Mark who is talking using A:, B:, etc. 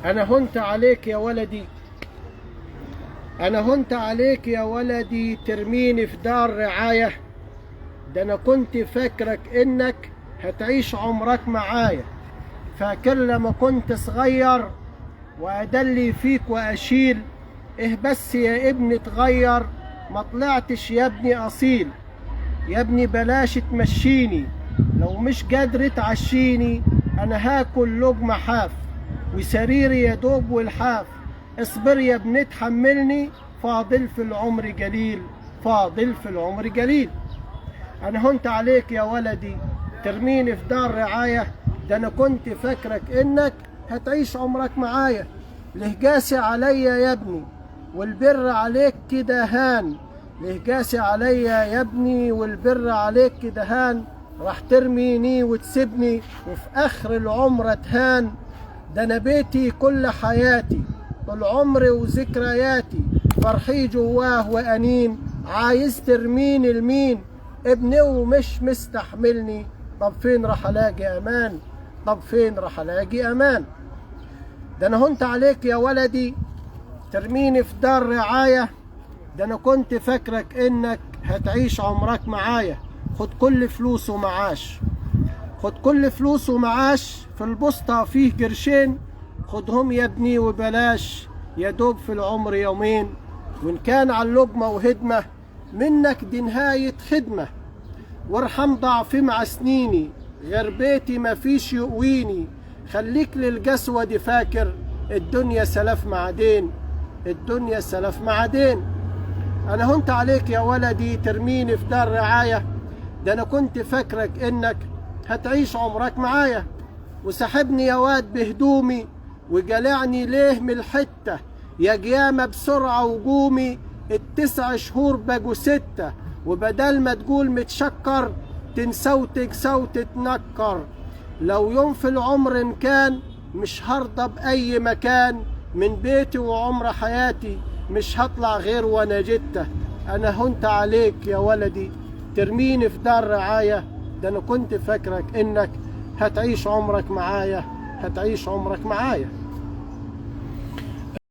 A: أنا هنت عليك يا ولدي، أنا هنت عليك يا ولدي ترميني في دار رعاية. ده أنا كنت فاكرك إنك هتعيش عمرك معايا. فاكر لما كنت صغير وأدلي فيك وأشيل. إيه بس يا ابني تغير، ما طلعتش يا ابني أصيل. يا ابني بلاش تمشيني، لو مش قادر تعشيني أنا هاكل لقمة حاف وسريري يا دوب والحاف. اصبر يا ابني تحملني، فاضل في العمر قليل، فاضل في العمر قليل. أنا هنت عليك يا ولدي ترميني في دار رعاية. ده أنا كنت فاكرك إنك هتعيش عمرك معايا. ليه قاسي عليا يا ابني والبر عليك كده هان. ليه قاسي عليا يا ابني والبر عليك كده هان. راح ترميني وتسيبني وفي آخر العمر اتهان. ده أنا بيتي كل حياتي، طول عمري وذكرياتي، فرحي جواه وأنين. عايز ترميني لمين؟ ابني ومش مستحملني. طب فين راح الاقي امان؟ طب فين راح الاقي امان؟ ده انا هنت عليك يا ولدي ترميني في دار رعاية. ده انا كنت فاكرك انك هتعيش عمرك معايا. خد كل فلوس ومعاش، خد كل فلوس ومعاش. في البسطة فيه قرشين، خدهم يا ابني وبلاش. يا دوب في العمر يومين، وان كان على اللقمة وهدمة منك دي نهاية خدمة. وارحم ضعفي مع سنيني، غير بيتي ما فيش يقويني. خليك للقسوة دي فاكر، الدنيا سلف معدين، الدنيا سلف معدين. انا هنت عليك يا ولدي ترميني في دار رعاية. ده انا كنت فاكرك انك هتعيش عمرك معايا. وسحبني يا واد بهدومي وجلعني ليه من الحتة. يا قيامة بسرعة وقومي، ال9 شهور بقوا 6. وبدل ما تقول متشكر تنسوتك صوت تنكر. لو يوم في العمر إن كان مش هرضى بأي مكان. من بيتي وعمر حياتي مش هطلع غير وانا جته. انا هنت عليك يا ولدي ترميني في دار رعاية. ده انا كنت فاكرك انك هتعيش عمرك معايا، هتعيش عمرك معايا.